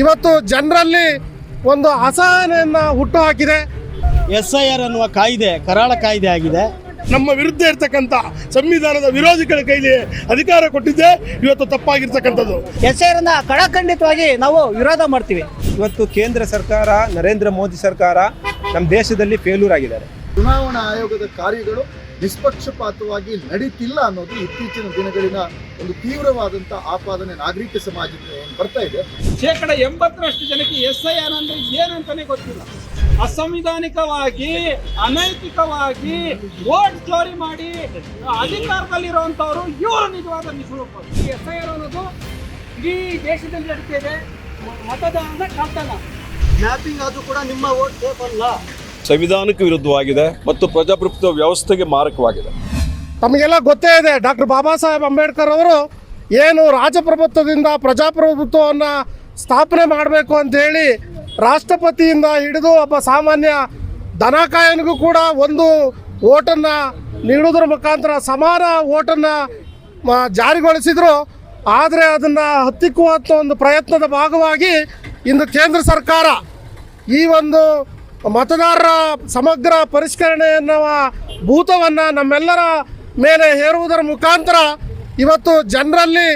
ಇವತ್ತು ಜನರಲ್ಲಿ ಒಂದು ಅಸಹನೆಯನ್ನು ಹುಟ್ಟುಹಾಕಿದೆ. SIR ಅನ್ನುವ ಕಾಯ್ದೆ ಕರಾಳ ಕಾಯ್ದೆ ಆಗಿದೆ. ನಮ್ಮ ವಿರುದ್ಧ ಇರ್ತಕ್ಕಂಥ ಸಂವಿಧಾನದ ವಿರೋಧಿಗಳ ಕೈಲಿ ಅಧಿಕಾರ ಕೊಟ್ಟಿದ್ದೆ ಇವತ್ತು ತಪ್ಪಾಗಿರ್ತಕ್ಕಂಥದ್ದು. SIR ಅನ್ನ ಕಡಖಂಡಿತವಾಗಿ ನಾವು ವಿರೋಧ ಮಾಡ್ತೀವಿ. ಇವತ್ತು ಕೇಂದ್ರ ಸರ್ಕಾರ, ನರೇಂದ್ರ ಮೋದಿ ಸರ್ಕಾರ ನಮ್ಮ ದೇಶದಲ್ಲಿ ಫೇಲ್ಯೂರ್ ಆಗಿದ್ದಾರೆ. ಚುನಾವಣಾ ಆಯೋಗದ ಕಾರ್ಯಗಳು ನಿಷ್ಪಕ್ಷಪಾತವಾಗಿ ನಡೀತಿಲ್ಲ ಅನ್ನೋದು ಇತ್ತೀಚಿನ ದಿನಗಳಿನ ಒಂದು ತೀವ್ರವಾದಂಥ ಆಪಾದನೆ ನಾಗರಿಕ ಸಮಾಜಕ್ಕೆ ಬರ್ತಾ ಇದೆ. 80% ಜನಕ್ಕೆ SIR ಅಂದ್ರೆ ಏನಂತಾನೆ ಗೊತ್ತಿಲ್ಲ. ಅಸಂವಿಧಾನಿಕವಾಗಿ ಅನೈತಿಕವಾಗಿ ವೋಟ್ ಚೋರಿ ಮಾಡಿ ಅಧಿಕಾರದಲ್ಲಿರುವಂತವರು ಇವರು ನಿಜವಾದ ನಿಷ್ಠುರರು. SIR ಅನ್ನೋದು ಇಡೀ ದೇಶದಲ್ಲಿ ನಡೀತಾ ಇದೆ. ಮತದಾನದ ಕಳ್ತನ, ಮ್ಯಾಪಿಂಗ್ ಅದು ಕೂಡ ನಿಮ್ಮ ವೋಟ್ ಸೇಫ್ ಅಲ್ಲ. ಸಂವಿಧಾನಕ್ಕೆ ವಿರುದ್ಧವಾಗಿದೆ ಮತ್ತು ಪ್ರಜಾಪ್ರಭುತ್ವ ವ್ಯವಸ್ಥೆಗೆ ಮಾರಕವಾಗಿದೆ. ತಮಗೆಲ್ಲ ಗೊತ್ತೇ ಇದೆ, ಡಾಕ್ಟರ್ ಬಾಬಾ ಸಾಹೇಬ್ ಅಂಬೇಡ್ಕರ್ ಅವರು ಏನು ರಾಜಪ್ರಭುತ್ವದಿಂದ ಪ್ರಜಾಪ್ರಭುತ್ವವನ್ನು ಸ್ಥಾಪನೆ ಮಾಡಬೇಕು ಅಂತೇಳಿ ರಾಷ್ಟ್ರಪತಿಯಿಂದ ಹಿಡಿದು ಒಬ್ಬ ಸಾಮಾನ್ಯ ದನಕಾಯನಿಗೂ ಕೂಡ ಒಂದು ಓಟನ್ನು ನೀಡುವುದರ ಮುಖಾಂತರ ಸಮಾನ ಓಟನ್ನು ಜಾರಿಗೊಳಿಸಿದರು. ಆದರೆ ಅದನ್ನು ಹತ್ತಿಕ್ಕುವಂಥ ಒಂದು ಪ್ರಯತ್ನದ ಭಾಗವಾಗಿ ಇಂದು ಕೇಂದ್ರ ಸರ್ಕಾರ ಈ ಒಂದು ಮತದಾರರ ಸಮಗ್ರ ಪರಿಷ್ಕರಣೆ ಎನ್ನುವ ಭೂತವನ್ನು ನಮ್ಮೆಲ್ಲರ ಮೇಲೆ ಹೇರುವುದರ ಮುಖಾಂತರ ಇವತ್ತು ಜನರಲ್ಲಿ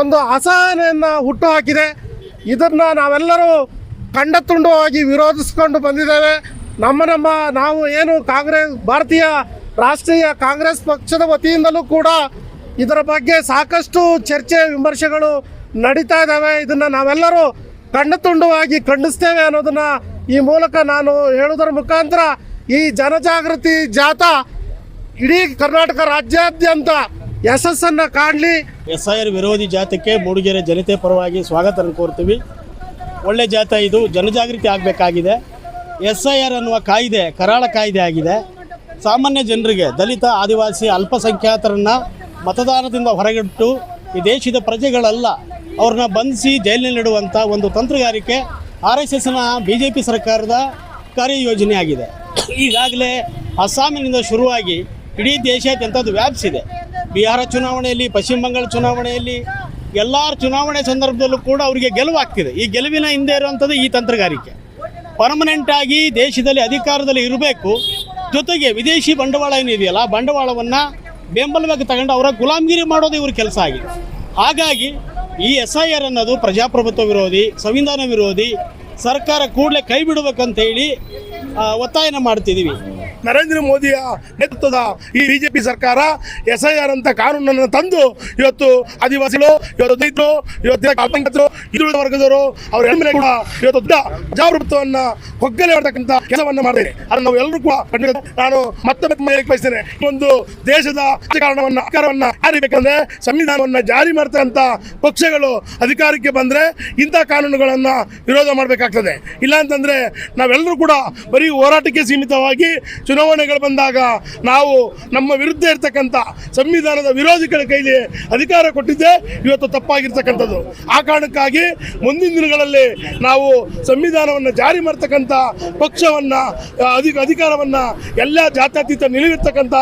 ಒಂದು ಅಸಹನೆಯನ್ನು ಹುಟ್ಟುಹಾಕಿದೆ. ಇದನ್ನು ನಾವೆಲ್ಲರೂ ಖಂಡತುಂಡವಾಗಿ ವಿರೋಧಿಸಿಕೊಂಡು ಬಂದಿದ್ದೇವೆ. ನಾವು ಏನು ಭಾರತೀಯ ರಾಷ್ಟ್ರೀಯ ಕಾಂಗ್ರೆಸ್ ಪಕ್ಷದ ವತಿಯಿಂದಲೂ ಕೂಡ ಇದರ ಬಗ್ಗೆ ಸಾಕಷ್ಟು ಚರ್ಚೆ ವಿಮರ್ಶೆಗಳು ನಡೀತಾ ಇದ್ದಾವೆ. ಇದನ್ನು ನಾವೆಲ್ಲರೂ ಖಂಡತುಂಡವಾಗಿ ಖಂಡಿಸ್ತೇವೆ ಅನ್ನೋದನ್ನು ಈ ಮೂಲಕ ನಾನು ಹೇಳುವುದರ ಮುಖಾಂತರ ಈ ಜನಜಾಗೃತಿ ಜಾಥಾ ಇಡೀ ಕರ್ನಾಟಕ ರಾಜ್ಯಾದ್ಯಂತ ಯಶಸ್ಸನ್ನು ಕಾಣಲಿ. SIR ವಿರೋಧಿ ಜಾಥಾಕ್ಕೆ ಮೂಡಿಗೆರೆ ಜನತೆ ಪರವಾಗಿ ಸ್ವಾಗತ ಕೋರ್ತೀವಿ. ಒಳ್ಳೆ ಜಾಥಾ ಇದು, ಜನಜಾಗೃತಿ ಆಗಬೇಕಾಗಿದೆ. SIR ಅನ್ನುವ ಕಾಯ್ದೆ ಕರಾಳ ಕಾಯ್ದೆ ಆಗಿದೆ. ಸಾಮಾನ್ಯ ಜನರಿಗೆ, ದಲಿತ, ಆದಿವಾಸಿ, ಅಲ್ಪಸಂಖ್ಯಾತರನ್ನು ಮತದಾನದಿಂದ ಹೊರಗಿಟ್ಟು ಈ ದೇಶದ ಪ್ರಜೆಗಳಲ್ಲ ಅವ್ರನ್ನ ಬಂಧಿಸಿ ಜೈಲಿನಲ್ಲಿಡುವಂಥ ಒಂದು ತಂತ್ರಗಾರಿಕೆ RSSನ BJP ಸರ್ಕಾರದ ಕಾರ್ಯಯೋಜನೆ ಆಗಿದೆ. ಈಗಾಗಲೇ ಅಸ್ಸಾಮಿನಿಂದ ಶುರುವಾಗಿ ಇಡೀ ದೇಶಾದ್ಯಂತ ವ್ಯಾಪಿಸಿದೆ. ಬಿಹಾರ ಚುನಾವಣೆಯಲ್ಲಿ, ಪಶ್ಚಿಮ ಬಂಗಾಳ ಚುನಾವಣೆಯಲ್ಲಿ, ಎಲ್ಲ ಚುನಾವಣೆ ಸಂದರ್ಭದಲ್ಲೂ ಕೂಡ ಅವರಿಗೆ ಗೆಲುವಾಗ್ತಿದೆ. ಈ ಗೆಲುವಿನ ಹಿಂದೆ ಇರುವಂಥದ್ದು ಈ ತಂತ್ರಗಾರಿಕೆ. ಪರ್ಮನೆಂಟಾಗಿ ದೇಶದಲ್ಲಿ ಅಧಿಕಾರದಲ್ಲಿ ಇರಬೇಕು, ಜೊತೆಗೆ ವಿದೇಶಿ ಬಂಡವಾಳ ಏನಿದೆಯಲ್ಲ ಆ ಬಂಡವಾಳವನ್ನು ಬೆಂಬಲವಾಗಿ ತಗೊಂಡು ಅವರ ಗುಲಾಮಗಿರಿ ಮಾಡೋದು ಇವ್ರ ಕೆಲಸ ಆಗಿದೆ. ಹಾಗಾಗಿ ಈ SIR ಅನ್ನೋದು ಪ್ರಜಾಪ್ರಭುತ್ವ ವಿರೋಧಿ, ಸಂವಿಧಾನ ವಿರೋಧಿ. ಸರ್ಕಾರ ಕೂಡಲೇ ಕೈ ಬಿಡಬೇಕಂತೇಳಿ ಒತ್ತಾಯನ ಮಾಡ್ತಿದ್ದೀವಿ. ನರೇಂದ್ರ ಮೋದಿಯ ನೇತೃತ್ವದ ಈ BJP ಸರ್ಕಾರ SIR ಅಂತ ಕಾನೂನನ್ನು ತಂದು ಇವತ್ತು ಆದಿವಾಸಿಗಳು, ಇವತ್ತು ದಲಿತರು, ಇವತ್ತು ಅಲ್ಪಸಂಖ್ಯಾತರು, ಹಿಂದುಳಿದ ವರ್ಗದವರು ಅವರ ಹೆಣ್ಣು ಕೂಡ ಇವತ್ತು ದೊಡ್ಡ ಪ್ರಜಾಪ್ರಭುತ್ವವನ್ನು ಹೊಗ್ಗಲೆ ಮಾಡತಕ್ಕಂಥ ಕೆಲಸವನ್ನು ಮಾಡಿದೆ. ಅದನ್ನು ನಾವು ಎಲ್ಲರೂ ಕೂಡ ನಾನು ಮತ್ತೊಮ್ಮೆ ಬಯಸ್ತೇನೆ. ಒಂದು ದೇಶದ ಅಧಿಕಾರವನ್ನು ಜಾರಿಬೇಕಂದ್ರೆ ಸಂವಿಧಾನವನ್ನು ಜಾರಿ ಮಾಡ್ತಕ್ಕಂಥ ಪಕ್ಷಗಳು ಅಧಿಕಾರಕ್ಕೆ ಬಂದರೆ ಇಂಥ ಕಾನೂನುಗಳನ್ನು ವಿರೋಧ ಮಾಡಬೇಕಾಗ್ತದೆ. ಇಲ್ಲಾಂತಂದರೆ ನಾವೆಲ್ಲರೂ ಕೂಡ ಬರೀ ಹೋರಾಟಕ್ಕೆ ಸೀಮಿತವಾಗಿ ಚುನಾವಣೆಗಳು ಬಂದಾಗ ನಾವು ನಮ್ಮ ವಿರುದ್ಧ ಇರ್ತಕ್ಕಂಥ ಸಂವಿಧಾನದ ವಿರೋಧಿಗಳ ಕೈಲಿ ಅಧಿಕಾರ ಕೊಟ್ಟಿದ್ದೆ ಇವತ್ತು ತಪ್ಪಾಗಿರ್ತಕ್ಕಂಥದ್ದು. ಆ ಕಾರಣಕ್ಕಾಗಿ ಮುಂದಿನ ದಿನಗಳಲ್ಲಿ ನಾವು ಸಂವಿಧಾನವನ್ನು ಜಾರಿ ಮಾಡ್ತಕ್ಕಂಥ ಪಕ್ಷವನ್ನು ಅಧಿಕಾರವನ್ನು ಎಲ್ಲ ಜಾತ್ಯತೀತ ನಿಲುವಿರ್ತಕ್ಕಂಥ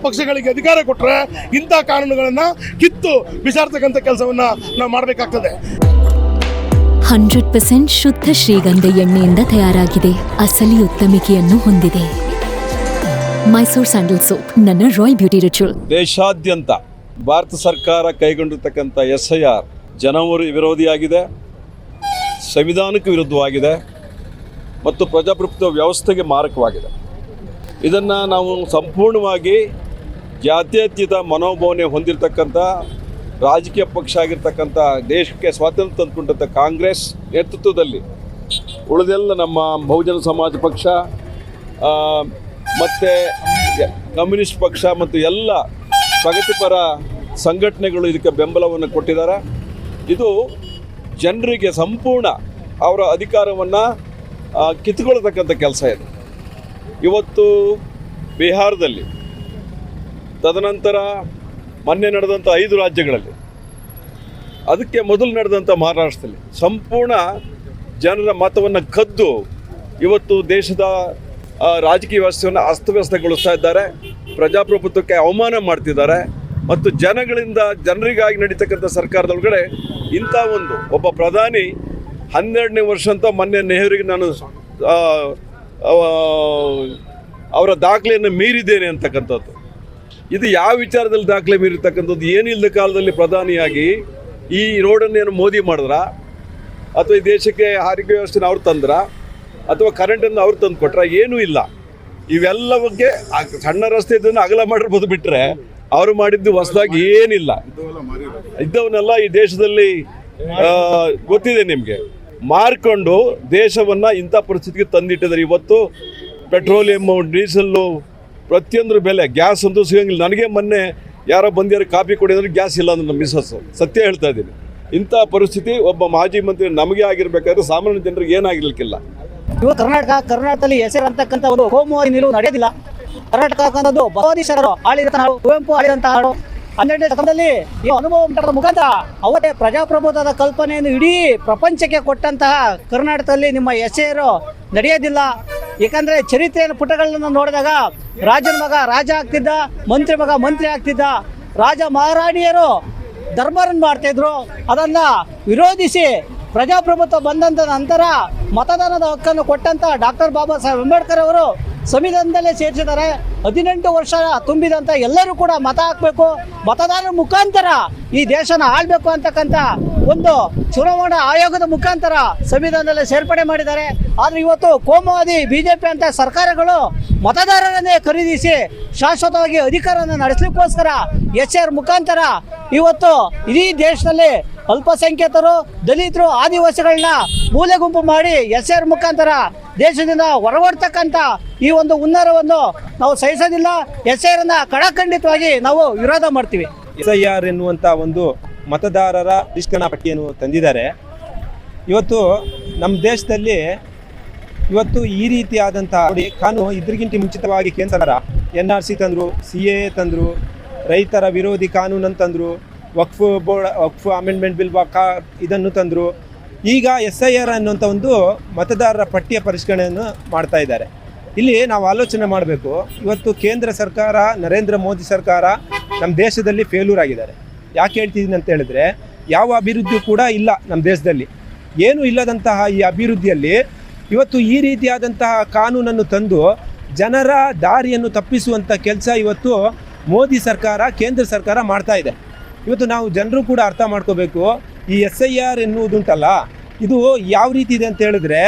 ಪಕ್ಷಗಳಿಗೆ ಅಧಿಕಾರ ಕೊಟ್ಟರೆ ಇಂಥ ಕಾನೂನುಗಳನ್ನು ಕಿತ್ತು ಬಿಸಾಡ್ತಕ್ಕಂಥ ಕೆಲಸವನ್ನು ನಾವು ಮಾಡಬೇಕಾಗ್ತದೆ. 100% ಶುದ್ಧ ಶ್ರೀಗಂಧ ಎಣ್ಣೆಯಿಂದ ತಯಾರಾಗಿದೆ. ಅಸಲಿ ಉತ್ತಮಿಕೆಯನ್ನು ಹೊಂದಿದೆ. ಮೈಸೂರು ಸ್ಯಾಂಡಲ್ ಸೋಪ್, ನನ್ನ ರಾಯಲ್ ಬ್ಯೂಟಿ ರಿಚುವಲ್. ದೇಶಾದ್ಯಂತ ಭಾರತ ಸರ್ಕಾರ ಕೈಗೊಂಡಿರ್ತಕ್ಕಂಥ SIR ಜನವರಿ ವಿರೋಧಿಯಾಗಿದೆ, ಸಂವಿಧಾನಕ್ಕೆ ವಿರುದ್ಧವಾಗಿದೆ ಮತ್ತು ಪ್ರಜಾಪ್ರಭುತ್ವ ವ್ಯವಸ್ಥೆಗೆ ಮಾರಕವಾಗಿದೆ. ಇದನ್ನು ನಾವು ಸಂಪೂರ್ಣವಾಗಿ ಜಾತ್ಯತೀತ ಮನೋಭಾವನೆ ಹೊಂದಿರತಕ್ಕಂಥ ರಾಜಕೀಯ ಪಕ್ಷ ಆಗಿರ್ತಕ್ಕಂಥ, ದೇಶಕ್ಕೆ ಸ್ವಾತಂತ್ರ್ಯ ತಂದುಕೊಂಡಂಥ ಕಾಂಗ್ರೆಸ್ ನೇತೃತ್ವದಲ್ಲಿ ಉಳಿದೆಲ್ಲ ನಮ್ಮ ಬಹುಜನ ಸಮಾಜ ಪಕ್ಷ ಮತ್ತು ಕಮ್ಯುನಿಸ್ಟ್ ಪಕ್ಷ ಮತ್ತು ಎಲ್ಲ ಪ್ರಗತಿಪರ ಸಂಘಟನೆಗಳು ಇದಕ್ಕೆ ಬೆಂಬಲವನ್ನು ಕೊಟ್ಟಿದ್ದಾರೆ. ಇದು ಜನರಿಗೆ ಸಂಪೂರ್ಣ ಅವರ ಅಧಿಕಾರವನ್ನು ಕಿತ್ತುಕೊಳ್ತಕ್ಕಂಥ ಕೆಲಸ ಇದೆ. ಇವತ್ತು ಬಿಹಾರದಲ್ಲಿ, ತದನಂತರ ಮೊನ್ನೆ ನಡೆದಂಥ 5 ರಾಜ್ಯಗಳಲ್ಲಿ, ಅದಕ್ಕೆ ಮೊದಲು ನಡೆದಂಥ ಮಹಾರಾಷ್ಟ್ರದಲ್ಲಿ ಸಂಪೂರ್ಣ ಜನರ ಮತವನ್ನು ಕದ್ದು ಇವತ್ತು ದೇಶದ ರಾಜಕೀಯ ವ್ಯವಸ್ಥೆಯನ್ನು ಅಸ್ತವ್ಯಸ್ತಗೊಳಿಸ್ತಾ ಇದ್ದಾರೆ. ಪ್ರಜಾಪ್ರಭುತ್ವಕ್ಕೆ ಅವಮಾನ ಮಾಡ್ತಿದ್ದಾರೆ ಮತ್ತು ಜನರಿಗಾಗಿ ನಡೀತಕ್ಕಂಥ ಸರ್ಕಾರದೊಳಗಡೆ ಇಂಥ ಒಬ್ಬ ಪ್ರಧಾನಿ 12ನೇ ವರ್ಷ ಅಂತ ಮೊನ್ನೆ ನೆಹರಿಗೆ ನಾನು ಅವರ ದಾಖಲೆಯನ್ನು ಮೀರಿದ್ದೇನೆ ಅಂತಕ್ಕಂಥದ್ದು. ಇದು ಯಾವ ವಿಚಾರದಲ್ಲಿ ದಾಖಲೆ ಮೀರಿರ್ತಕ್ಕಂಥದ್ದು? ಏನಿಲ್ಲದ ಕಾಲದಲ್ಲಿ ಪ್ರಧಾನಿಯಾಗಿ ಈ ರೋಡನ್ನೇನು ಮೋದಿ ಮಾಡಿದ್ರ, ಅಥವಾ ಈ ದೇಶಕ್ಕೆ ಸಾರಿಗೆ ವ್ಯವಸ್ಥೆನ ಅವ್ರು ತಂದ್ರ, ಅಥವಾ ಕರೆಂಟನ್ನು ಅವ್ರು ತಂದು ಕೊಟ್ರ? ಏನೂ ಇಲ್ಲ. ಇವೆಲ್ಲ ಬಗ್ಗೆ ಸಣ್ಣ ರಸ್ತೆ ಇದನ್ನು ಅಗಲ ಮಾಡಿರ್ಬೋದು, ಬಿಟ್ಟರೆ ಅವರು ಮಾಡಿದ್ದು ಹೊಸದಾಗಿ ಏನಿಲ್ಲ. ಇದ್ದವನ್ನೆಲ್ಲ ಈ ದೇಶದಲ್ಲಿ ಗೊತ್ತಿದೆ ನಿಮಗೆ, ಮಾರ್ಕೊಂಡು ದೇಶವನ್ನು ಇಂಥ ಪರಿಸ್ಥಿತಿಗೆ ತಂದಿಟ್ಟಿದ್ದಾರೆ. ಇವತ್ತು ಪೆಟ್ರೋಲಿಯಮ್ಮು, ಡೀಸೆಲ್ಲು, ಪ್ರತಿಯೊಂದು ಬೆಲೆ, ಗ್ಯಾಸ್ ಅಂತೂ ಸಿಗೋಂಗಿಲ್ಲ. ನನಗೆ ಮೊನ್ನೆ ಯಾರೋ ಬಂದಿರೋ ಕಾಫಿ ಕೊಡಿದ್ರೆ ಗ್ಯಾಸ್ ಇಲ್ಲ ಅಂದ್ರೆ ನಮ್ಮ ಮಿಸ್ಸಸ್ಸು, ಸತ್ಯ ಹೇಳ್ತಾ ಇದ್ದೀನಿ. ಇಂಥ ಪರಿಸ್ಥಿತಿ ಒಬ್ಬ ಮಾಜಿ ಮಂತ್ರಿ ನಮಗೆ ಆಗಿರಬೇಕಾದ್ರೆ ಸಾಮಾನ್ಯ ಜನರಿಗೆ ಏನಾಗಿರ್ಲಿಕ್ಕಿಲ್ಲ. ಇವು ಕರ್ನಾಟಕದಲ್ಲಿ ಹೆಸರಂತಕ್ಕಂಥ ಒಂದು ಕೋಮುವಾದಿ ನಿಲುವು ನಡೆಯೋದಿಲ್ಲ. ಕರ್ನಾಟಕ ಅನ್ನೋದು ಬಸವಾದೀಶರು ಆಳಿದಂಥ ನಾಡು, ಕುವೆಂಪು ಆಳಿದಂಥ ನಾಡು. 12ನೇ ಶತಮಾನದಲ್ಲಿ ಈ ಅನುಭವ ಉಂಟಾದ ಮುಖಾಂತರ ಅವತ್ತೇ ಪ್ರಜಾಪ್ರಭುತ್ವದ ಕಲ್ಪನೆಯನ್ನು ಇಡೀ ಪ್ರಪಂಚಕ್ಕೆ ಕೊಟ್ಟಂತಹ ಕರ್ನಾಟಕದಲ್ಲಿ ನಿಮ್ಮ ಹೆಸರು ನಡೆಯೋದಿಲ್ಲ. ಏಕೆಂದರೆ ಚರಿತ್ರೆಯ ಪುಟಗಳನ್ನು ನೋಡಿದಾಗ ರಾಜನ ಮಗ ರಾಜ ಆಗ್ತಿದ್ದ, ಮಂತ್ರಿ ಮಗ ಮಂತ್ರಿ ಆಗ್ತಿದ್ದ. ರಾಜ ಮಹಾರಾಣಿಯರು ದರ್ಬಾರನ್ನು ಮಾಡ್ತಾಯಿದ್ರು. ಅದನ್ನು ವಿರೋಧಿಸಿ ಪ್ರಜಾಪ್ರಭುತ್ವ ಬಂದಂಥ ನಂತರ ಮತದಾನದ ಹಕ್ಕನ್ನು ಕೊಟ್ಟಂಥ ಡಾಕ್ಟರ್ ಬಾಬಾ ಸಾಹೇಬ್ ಅಂಬೇಡ್ಕರ್ ಅವರು ಸಂವಿಧಾನದಲ್ಲೇ ಸೇರಿಸಿದ್ದಾರೆ. 18 ವರ್ಷ ತುಂಬಿದಂಥ ಎಲ್ಲರೂ ಕೂಡ ಮತ ಹಾಕಬೇಕು, ಮತದಾರರ ಮುಖಾಂತರ ಈ ದೇಶನ ಆಳ್ಬೇಕು ಅಂತಕ್ಕಂಥ ಒಂದು ಚುನಾವಣಾ ಆಯೋಗದ ಮುಖಾಂತರ ಸಂವಿಧಾನದಲ್ಲೇ ಸೇರ್ಪಡೆ ಮಾಡಿದ್ದಾರೆ. ಆದರೆ ಇವತ್ತು ಕೋಮುವಾದಿ BJP ಅಂತ ಸರ್ಕಾರಗಳು ಮತದಾರರನ್ನೇ ಖರೀದಿಸಿ ಶಾಶ್ವತವಾಗಿ ಅಧಿಕಾರವನ್ನು ನಡೆಸಲಿಕ್ಕೋಸ್ಕರ SR ಮುಖಾಂತರ ಇವತ್ತು ಇಡೀ ದೇಶದಲ್ಲಿ ಅಲ್ಪಸಂಖ್ಯಾತರು, ದಲಿತರು, ಆದಿವಾಸಿಗಳನ್ನ ಮೂಲೆ ಗುಂಪು ಮಾಡಿ SR ಮುಖಾಂತರ ದೇಶದಿಂದ ಹೊರವಡ್ತಕ್ಕಂಥ ಈ ಒಂದು ಹುನ್ನಾರವನ್ನು ನಾವು ಸಹಿಸೋದಿಲ್ಲ. SR ಅನ್ನ ಕಡಖಂಡಿತವಾಗಿ ನಾವು ವಿರೋಧ ಮಾಡ್ತೀವಿ. SIR ಎನ್ನುವಂಥ ಒಂದು ಮತದಾರರ ಪರಿಷ್ಕರಣಾ ಪಟ್ಟಿಯನ್ನು ತಂದಿದ್ದಾರೆ. ಇವತ್ತು ನಮ್ಮ ದೇಶದಲ್ಲಿ ಇವತ್ತು ಈ ರೀತಿಯಾದಂಥ ಕಾನೂನು ಇದ್ರಿಗಿಂತ ಮುಂಚಿತವಾಗಿ ಕೇಂದ್ರ ಸರ್ಕಾರ NRC ತಂದರು, CAA ತಂದರು, ರೈತರ ವಿರೋಧಿ ಕಾನೂನನ್ನು ತಂದರು, ವಕ್ಫ್ ಅಮೆಂಡ್ಮೆಂಟ್ ಬಿಲ್ ಇದನ್ನು ತಂದರು. ಈಗ SIR ಅನ್ನುವಂಥ ಒಂದು ಮತದಾರರ ಪಟ್ಟಿಯ ಪರಿಷ್ಕರಣೆಯನ್ನು ಮಾಡ್ತಾ ಇದ್ದಾರೆ. ಇಲ್ಲಿ ನಾವು ಆಲೋಚನೆ ಮಾಡಬೇಕು. ಇವತ್ತು ಕೇಂದ್ರ ಸರ್ಕಾರ, ನರೇಂದ್ರ ಮೋದಿ ಸರ್ಕಾರ ನಮ್ಮ ದೇಶದಲ್ಲಿ ಫೇಲ್ಯೂರ್ ಆಗಿದ್ದಾರೆ. ಯಾಕೆ ಹೇಳ್ತಿದ್ದೀನಿ ಅಂತ ಹೇಳಿದ್ರೆ, ಯಾವ ಅಭಿವೃದ್ಧಿ ಕೂಡ ಇಲ್ಲ ನಮ್ಮ ದೇಶದಲ್ಲಿ. ಏನೂ ಇಲ್ಲದಂತಹ ಈ ಅಭಿವೃದ್ಧಿಯಲ್ಲಿ ಇವತ್ತು ಈ ರೀತಿಯಾದಂತಹ ಕಾನೂನನ್ನು ತಂದು ಜನರ ದಾರಿಯನ್ನು ತಪ್ಪಿಸುವಂಥ ಕೆಲಸ ಇವತ್ತು ಮೋದಿ ಸರ್ಕಾರ, ಕೇಂದ್ರ ಸರ್ಕಾರ ಮಾಡ್ತಾ ಇದೆ. ಇವತ್ತು ನಾವು ಜನರು ಕೂಡ ಅರ್ಥ ಮಾಡ್ಕೋಬೇಕು. ಈ SIR ಎನ್ನುವುದುಂಟಲ್ಲ, ಇದು ಯಾವ ರೀತಿ ಇದೆ ಅಂತ ಹೇಳಿದ್ರೆ,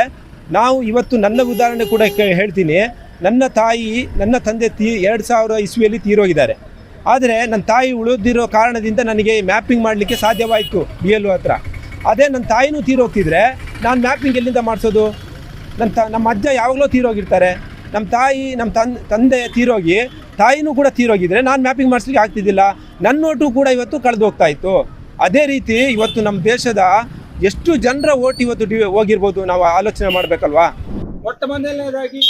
ನಾವು ಇವತ್ತು ನನ್ನ ಉದಾಹರಣೆ ಕೂಡ ಹೇಳ್ತೀನಿ. ನನ್ನ ತಂದೆ 2000 ಇಸ್ವಿಯಲ್ಲಿ ತೀರೋಗಿದ್ದಾರೆ. ಆದರೆ ನನ್ನ ತಾಯಿ ಉಳಿದಿರೋ ಕಾರಣದಿಂದ ನನಗೆ ಮ್ಯಾಪಿಂಗ್ ಮಾಡಲಿಕ್ಕೆ ಸಾಧ್ಯವಾಯಿತು BLO ಹತ್ರ. ಅದೇ ನನ್ನ ತಾಯಿನೂ ತೀರೋಗ್ತಿದ್ರೆ ನಾನು ಮ್ಯಾಪಿಂಗ್ ಎಲ್ಲಿಂದ ಮಾಡಿಸೋದು? ನಮ್ಮ ಅಜ್ಜ ಯಾವಾಗಲೂ ತೀರೋಗಿರ್ತಾರೆ. ನಮ್ಮ ತಂದೆ ತೀರೋಗಿ ತಾಯಿನೂ ಕೂಡ ತೀರೋಗಿದ್ರೆ ನಾನು ಮ್ಯಾಪಿಂಗ್ ಮಾಡಿಸ್ಲಿಕ್ಕೆ ಆಗ್ತಿದ್ದಿಲ್ಲ. ನನ್ನ ನೋಟು ಕೂಡ ಇವತ್ತು ಕಳೆದು ಹೋಗ್ತಾ ಇತ್ತು. ಅದೇ ರೀತಿ ಇವತ್ತು ನಮ್ಮ ದೇಶದ ಎಷ್ಟು ಜನರ ಓಟ್ ಇವತ್ತು ಹೋಗಿರ್ಬೋದು, ನಾವು ಆಲೋಚನೆ ಮಾಡಬೇಕಲ್ವಾ. ಮೊಟ್ಟ ಮೊದಲನೇದಾಗಿ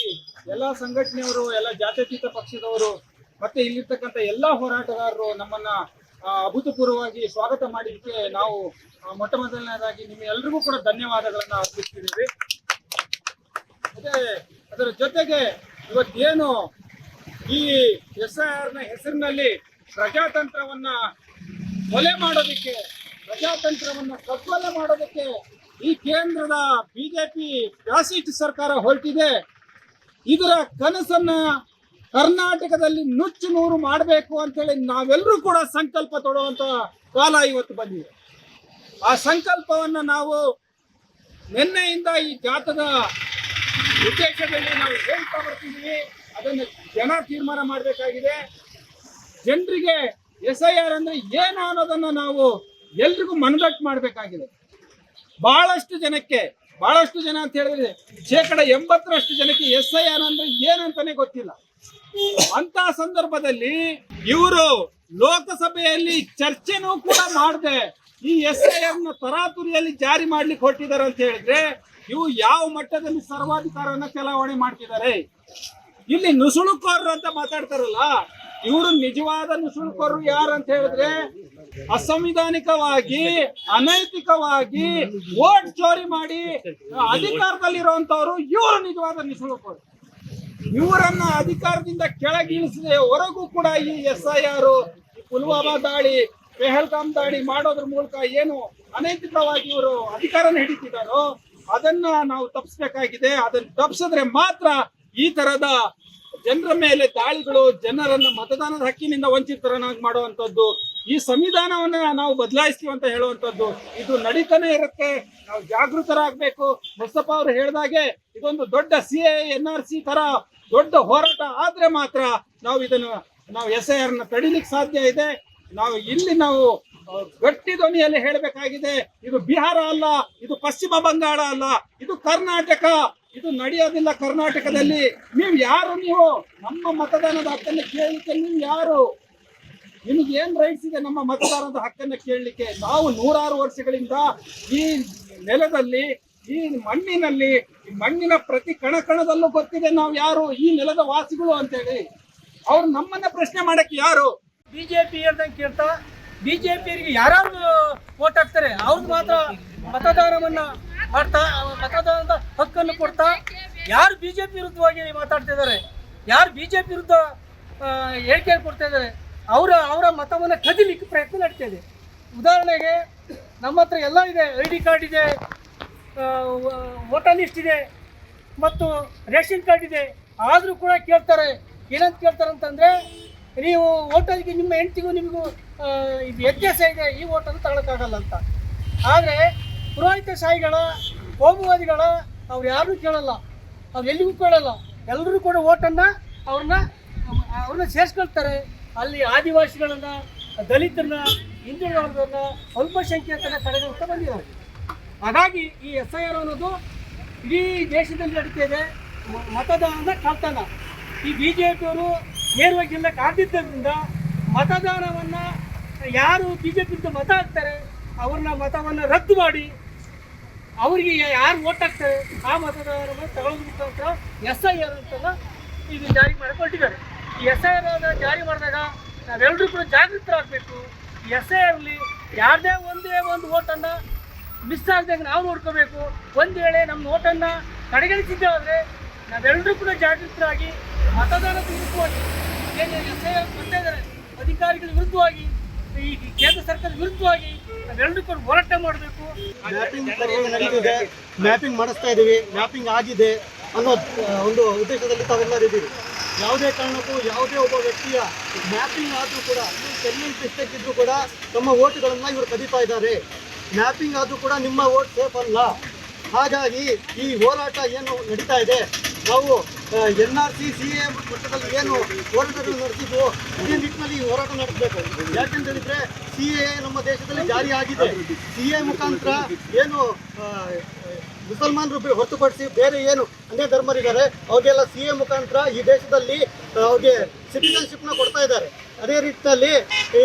ಎಲ್ಲ ಸಂಘಟನೆಯವರು, ಎಲ್ಲ ಜಾತ್ಯತೀತ ಪಕ್ಷದವರು ಮತ್ತೆ ಇಲ್ಲಿರ್ತಕ್ಕಂಥ ಎಲ್ಲ ಹೋರಾಟಗಾರರು ನಮ್ಮನ್ನ ಅಭೂತಪೂರ್ವವಾಗಿ ಸ್ವಾಗತ ಮಾಡಿದ್ದಕ್ಕೆ ನಾವು ಮೊಟ್ಟ ಮೊದಲನೇದಾಗಿ ನಿಮ್ಮೆಲ್ಲರಿಗೂ ಕೂಡ ಧನ್ಯವಾದಗಳನ್ನ ಅರ್ಪಿಸ್ತಿದ್ದೀವಿ. ಮತ್ತೆ ಅದರ ಜೊತೆಗೆ ಇವತ್ತೇನು ಈ SIRನ ಹೆಸರಿನಲ್ಲಿ ಪ್ರಜಾತಂತ್ರವನ್ನ ಕೊಲೆ ಮಾಡೋದಕ್ಕೆ, ಪ್ರಜಾತಂತ್ರವನ್ನ ಕಗ್ಗೊಲೆ ಮಾಡೋದಕ್ಕೆ ಈ ಕೇಂದ್ರದ BJP ಫ್ಯಾಸಿಸ್ಟ್ ಸರ್ಕಾರ ಹೊರಟಿದೆ. ಇದರ ಕನಸನ್ನ ಕರ್ನಾಟಕದಲ್ಲಿ ನುಚ್ಚು ನೂರು ಮಾಡಬೇಕು ಅಂತೇಳಿ ನಾವೆಲ್ಲರೂ ಕೂಡ ಸಂಕಲ್ಪ ತೊಡುವಂತ ಕಾಲ ಇವತ್ತು ಬಂದಿದೆ. ಆ ಸಂಕಲ್ಪವನ್ನ ನಾವು ನಿನ್ನೆಯಿಂದ ಈ ಜಾಥಾದ ಉದ್ದೇಶದಲ್ಲಿ ನಾವು ಹೇಳ್ತಾ ಬರ್ತಿದ್ದೀವಿ. ಅದನ್ನು ಜನ ತೀರ್ಮಾನ ಮಾಡಬೇಕಾಗಿದೆ. ಜನರಿಗೆ SIR ಅಂದ್ರೆ ಏನು ಅನ್ನೋದನ್ನ ನಾವು ಎಲ್ರಿಗೂ ಮನದಟ್ಟು ಮಾಡಬೇಕಾಗಿದೆ. ಬಹಳಷ್ಟು ಜನ ಅಂತ ಹೇಳಿದ್ರೆ 80% ಜನಕ್ಕೆ SIR ಅಂದ್ರೆ ಏನಂತಾನೆ ಗೊತ್ತಿಲ್ಲ. ಅಂತ ಸಂದರ್ಭದಲ್ಲಿ ಇವರು ಲೋಕಸಭೆಯಲ್ಲಿ ಚರ್ಚೆನೂ ಕೂಡ ಮಾಡದೆ ಈ SIRನ ತರಾತುರಿಯಲ್ಲಿ ಜಾರಿ ಮಾಡ್ಲಿಕ್ಕೆ ಹೊರಟಿದ್ದಾರೆ ಅಂತ ಹೇಳಿದ್ರೆ ಇವು ಯಾವ ಮಟ್ಟದಲ್ಲಿ ಸರ್ವಾಧಿಕಾರವನ್ನ ಚಲಾವಣೆ ಮಾಡ್ತಿದ್ದಾರೆ. ಇಲ್ಲಿ ನುಸುಳುಕೋರರು ಅಂತ ಮಾತಾಡ್ತಾರಲ್ಲ, ಇವರು ನಿಜವಾದ ನುಸುಳುಕೋರರು ಯಾರು ಅಂತ ಹೇಳಿದ್ರೆ ಅಸಂವಿಧಾನಿಕವಾಗಿ, ಅನೈತಿಕವಾಗಿ ವೋಟ್ ಚೋರಿ ಮಾಡಿ ಅಧಿಕಾರದಲ್ಲಿರುವಂತವ್ರು ಇವರು ನಿಜವಾದ ನುಸುಳುಕೋರರು. ಇವರನ್ನ ಅಧಿಕಾರದಿಂದ ಕೆಳಗಿಳಿಸದೆ ಹೊರಗೂ ಕೂಡ ಈ SIR, ಪುಲ್ವಾಮಾ ದಾಳಿ, ಪೆಹಲ್ಗಾಮ್ ದಾಳಿ ಮಾಡೋದ್ರ ಮೂಲಕ ಏನು ಅನೈತಿಕವಾಗಿ ಇವರು ಅಧಿಕಾರನ ಹಿಡಿತಿದ್ದಾರೋ ಅದನ್ನ ನಾವು ತಪ್ಪಿಸ್ಬೇಕಾಗಿದೆ. ಅದನ್ನ ತಪ್ಪಿಸಿದ್ರೆ ಮಾತ್ರ ಈ ತರದ ಜನರ ಮೇಲೆ ದಾಳಿಗಳು, ಜನರನ್ನ ಮತದಾನದ ಹಕ್ಕಿನಿಂದ ವಂಚಿತರನ್ನಾಗಿ ಮಾಡುವಂತದ್ದು, ಈ ಸಂವಿಧಾನವನ್ನ ನಾವು ಬದಲಾಯಿಸ್ತೀವಿ ಅಂತ ಹೇಳುವಂತದ್ದು ಇದು ನಡೀತಾನೆ ಇರುತ್ತೆ. ನಾವು ಜಾಗೃತರಾಗಬೇಕು. ಮುಸ್ತಫಾ ಅವರು ಹೇಳಿದಾಗೆ ಇದೊಂದು ದೊಡ್ಡ CAA NRC ತರ ದೊಡ್ಡ ಹೋರಾಟ ಆದ್ರೆ ಮಾತ್ರ ನಾವು SIR ನ ತಡಿಲಿಕ್ಕೆ ಸಾಧ್ಯ ಇದೆ. ನಾವು ಗಟ್ಟಿ ಧ್ವನಿಯಲ್ಲಿ ಹೇಳಬೇಕಾಗಿದೆ, ಇದು ಬಿಹಾರ ಅಲ್ಲ, ಇದು ಪಶ್ಚಿಮ ಬಂಗಾಳ ಅಲ್ಲ, ಇದು ಕರ್ನಾಟಕ. ಇದು ನಡೆಯೋದಿಲ್ಲ ಕರ್ನಾಟಕದಲ್ಲಿ. ನೀವು ಯಾರು? ನೀವು ನಮ್ಮ ಮತದಾನದ ಹಕ್ಕನ್ನು ಕೇಳಲಿಕ್ಕೆ ನೀವು ಯಾರು? ನಿಮಗೆ ಏನ್ ರೈಟ್ಸ್ ಇದೆ ನಮ್ಮ ಮತದಾನದ ಹಕ್ಕನ್ನು ಕೇಳಲಿಕ್ಕೆ? ನಾವು ನೂರಾರು ವರ್ಷಗಳಿಂದ ಈ ನೆಲದಲ್ಲಿ, ಈ ಮಣ್ಣಿನಲ್ಲಿ, ಈ ಮಣ್ಣಿನ ಪ್ರತಿ ಕಣದಲ್ಲೂ ಗೊತ್ತಿದೆ ನಾವು ಯಾರು, ಈ ನೆಲದ ವಾಸಿಗಳು ಅಂತೇಳಿ. ಅವ್ರು ನಮ್ಮನ್ನ ಪ್ರಶ್ನೆ ಮಾಡಕ್ಕೆ ಯಾರು? ಬಿಜೆಪಿ ಹೇಳ್ದಂಗೆ ಕೇಳ್ತಾ ಬಿಜೆಪಿಯವರಿಗೆ ಯಾರು ವೋಟ್ ಹಾಕ್ತಾರೆ ಅವ್ರಿಗೆ ಮಾತ್ರ ಮತದಾನವನ್ನ ಮಾಡ್ತಾ, ಮತದಾನದ ಹಕ್ಕನ್ನು ಕೊಡ್ತಾ, ಯಾರು ಬಿಜೆಪಿ ವಿರುದ್ಧವಾಗಿ ಮಾತಾಡ್ತಿದ್ದಾರೆ, ಯಾರು ಬಿಜೆಪಿ ವಿರುದ್ಧ ಹೇಳಿಕೆ ಕೊಡ್ತಾ ಇದ್ದಾರೆ ಅವರ ಮತವನ್ನು ಕದಿಲಿಕ್ಕೆ ಪ್ರಯತ್ನ ನಡೀತಾ ಇದೆ. ಉದಾಹರಣೆಗೆ ನಮ್ಮ ಹತ್ರ ಎಲ್ಲ ಇದೆ, ID ಕಾರ್ಡ್ ಇದೆ, ವೋಟರ್ ಲಿಸ್ಟ್ ಇದೆ ಮತ್ತು ರೇಷನ್ ಕಾರ್ಡ್ ಇದೆ. ಆದರೂ ಕೂಡ ಕೇಳ್ತಾರೆ, ಏನಂತ ಕೇಳ್ತಾರೆ ಅಂತಂದರೆ, ನೀವು ವೋಟರ್ಗೆ ನಿಮ್ಮ ಹೆಂಡತಿಗೂ ನಿಮಗೂ ಇದು ವ್ಯತ್ಯಾಸ ಇದೆ, ಈ ವೋಟನ್ನು ತಗೊಳಕ್ಕಾಗಲ್ಲ ಅಂತ. ಆದರೆ ಪುರೋಹಿತ ಶಾಹಿಗಳ, ಕೋಮುವಾದಿಗಳ ಅವ್ರು ಯಾರೂ ಕೇಳಲ್ಲ, ಅವ್ರು ಎಲ್ಲಿಗೂ ಕೇಳಲ್ಲ. ಎಲ್ಲರೂ ಕೂಡ ವೋಟನ್ನು ಅವ್ರನ್ನ ಸೇರಿಸ್ಕೊಳ್ತಾರೆ. ಅಲ್ಲಿ ಆದಿವಾಸಿಗಳನ್ನು, ದಲಿತರನ್ನ, ಹಿಂದುಳಿದ ವರ್ಗದನ್ನ, ಅಲ್ಪಸಂಖ್ಯಾತರನ್ನ ಕಡೆಗಣಿಸ್ತಾ ಬಂದಿದ್ದಾರೆ. ಹಾಗಾಗಿ ಈ SIR ಅನ್ನೋದು ಇಡೀ ದೇಶದಲ್ಲಿ ನಡೀತಾ ಇದೆ. ಮತದಾನದ ಕಳ್ತನ. ಈ BJPಯವರು ನೇರವಾಗಿ ಗೆಲ್ಲಕ್ಕೆ ಆಗದಿದ್ದರಿಂದ ಮತದಾನವನ್ನು ಯಾರು BJP ಮತ ಹಾಕ್ತಾರೆ ಅವ್ರನ್ನ ಮತವನ್ನು ರದ್ದು ಮಾಡಿ ಅವರಿಗೆ ಯಾರು ವೋಟ್ ಹಾಕ್ತಾರೆ ಆ ಮತದಾರವನ್ನು ತಗೊಳ್ಳೋದು ಮುಖಾಂತರ SIR ಅಂತಲ್ಲ ಇದು ಜಾರಿ ಮಾಡಿಕೊಟ್ಟಿದ್ದಾರೆ. ಈ SIR ಜಾರಿ ಮಾಡಿದಾಗ ನಾವೆಲ್ಲರೂ ಕೂಡ ಜಾಗೃತರಾಗಬೇಕು. ಈ SIRಲಿ ಯಾರದೇ ಒಂದೇ ಒಂದು ವೋಟನ್ನು ಮಿಸ್ ಆಗದಾಗ ನಾವು ನೋಡ್ಕೋಬೇಕು. ಒಂದು ವೇಳೆ ನಮ್ಮ ವೋಟನ್ನು ಕಡೆಗಣಿಸಿದ್ದೆ ಆದರೆ ನಾವೆಲ್ಲರೂ ಕೂಡ ಜಾಗೃತರಾಗಿ ಮತದಾನದ ವಿರುದ್ಧವಾಗಿ ಏನು SIR ಬರ್ತಾ ಇದ್ದಾರೆ ಅಧಿಕಾರಿಗಳ ವಿರುದ್ಧವಾಗಿ, ಈ ಕೇಂದ್ರ ಸರ್ಕಾರದ ವಿರುದ್ಧವಾಗಿ ನಾವೆಲ್ಲರೂ ಕೂಡ ಹೋರಾಟ ಮಾಡಬೇಕು. ಮ್ಯಾಪಿಂಗ್ ಮಾಡಿಸ್ತಾ ಇದ್ದೀವಿ, ಮ್ಯಾಪಿಂಗ್ ಆಗಿದೆ ಅನ್ನೋ ಒಂದು ಉದ್ದೇಶದಲ್ಲಿ ತಾವೆಲ್ಲರಿದ್ದೀವಿ. ಯಾವುದೇ ಕಾರಣಕ್ಕೂ ಯಾವುದೇ ಒಬ್ಬ ವ್ಯಕ್ತಿಯ ಮ್ಯಾಪಿಂಗ್ ಆದರೂ ಕೂಡ ಸ್ಪೆಲ್ಲಿಂಗ್ ಮಿಸ್ಟೇಕ್ ಇದ್ದರೂ ಕೂಡ ತಮ್ಮ ಓಟ್ಗಳನ್ನು ಇವರು ಕದೀತಾ ಇದ್ದಾರೆ. ಮ್ಯಾಪಿಂಗ್ ಆದರೂ ಕೂಡ ನಿಮ್ಮ ಓಟ್ ಸೇಫ್ ಅಲ್ಲ. ಹಾಗಾಗಿ ಈ ಹೋರಾಟ ಏನು ನಡೀತಾ ಇದೆ, ನಾವು NRC CAA ಮಟ್ಟದಲ್ಲಿ ಏನು ಹೋರಾಟಗಳು ನಡೆಸಿದ್ವು ಇದೇ ನಿಟ್ಟಿನಲ್ಲಿ ಈ ಹೋರಾಟ ನಡೆಸಬೇಕು. ಯಾಕೆಂತ ಹೇಳಿದ್ರೆ CAA ನಮ್ಮ ದೇಶದಲ್ಲಿ ಜಾರಿ ಆಗಿದೆ. CAA ಮುಖಾಂತರ ಏನು ಮುಸಲ್ಮಾನರು ಹೊರತುಪಡಿಸಿ ಬೇರೆ ಏನು ಅನ್ಯ ಧರ್ಮರಿದ್ದಾರೆ ಅವ್ರಿಗೆಲ್ಲ CAA ಮುಖಾಂತರ ಈ ದೇಶದಲ್ಲಿ ಅವ್ರಿಗೆ ಸಿಟಿಜನ್ಶಿಪ್ನ ಕೊಡ್ತಾ ಇದ್ದಾರೆ. ಅದೇ ರೀತಿಯಲ್ಲಿ ಈ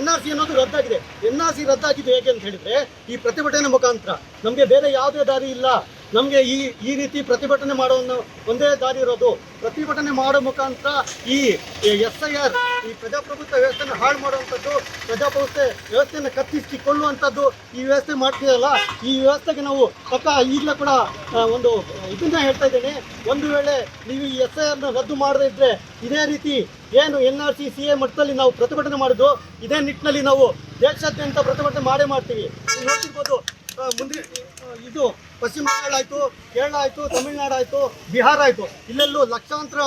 NRC ಅನ್ನೋದು ರದ್ದಾಗಿದೆ. NRC ರದ್ದಾಗಿದ್ದು ಹೇಗೆ ಅಂತ ಹೇಳಿದರೆ ಈ ಪ್ರತಿಭಟನೆ ಮುಖಾಂತರ. ನಮಗೆ ಬೇರೆ ಯಾವುದೇ ದಾರಿ ಇಲ್ಲ. ನಮಗೆ ಈ ರೀತಿ ಪ್ರತಿಭಟನೆ ಮಾಡೋ ಒಂದೇ ದಾರಿ ಇರೋದು. ಪ್ರತಿಭಟನೆ ಮಾಡೋ ಮುಖಾಂತರ ಈ SIR ಈ ಪ್ರಜಾಪ್ರಭುತ್ವ ವ್ಯವಸ್ಥೆಯನ್ನು ಹಾಳು ಮಾಡುವಂಥದ್ದು, ಪ್ರಜಾಪ್ರಭುತ್ವ ವ್ಯವಸ್ಥೆಯನ್ನು ಕತ್ತಿಸಿಕೊಳ್ಳುವಂಥದ್ದು ಈ ವ್ಯವಸ್ಥೆ ಮಾಡ್ತೀರಲ್ಲ, ಈ ವ್ಯವಸ್ಥೆಗೆ ನಾವು ಈಗಲೇ ಕೂಡ ಒಂದು ಇದನ್ನ ಹೇಳ್ತಾ ಇದ್ದೇನೆ. ಒಂದು ವೇಳೆ ನೀವು ಈ SIRನ ರದ್ದು ಮಾಡದೇ ಇದ್ದರೆ ಇದೇ ರೀತಿ ಏನು NRC CAA ಮಟ್ಟದಲ್ಲಿ ನಾವು ಪ್ರತಿಭಟನೆ ಮಾಡಿದ್ದು ಇದೇ ನಿಟ್ಟಿನಲ್ಲಿ ನಾವು ದೇಶಾದ್ಯಂತ ಪ್ರತಿಭಟನೆ ಮಾಡೇ ಮಾಡ್ತೀವಿ. ನೀವು ನೋಡ್ತಿರ್ಬೋದು, ಮುಂದೆ ಇದು ಪಶ್ಚಿಮ ಬಂಗಾಳ ಆಯಿತು, ಕೇರಳ ಆಯಿತು, ತಮಿಳುನಾಡು ಆಯಿತು, ಬಿಹಾರ ಆಯಿತು, ಇಲ್ಲೆಲ್ಲೂ ಲಕ್ಷಾಂತರ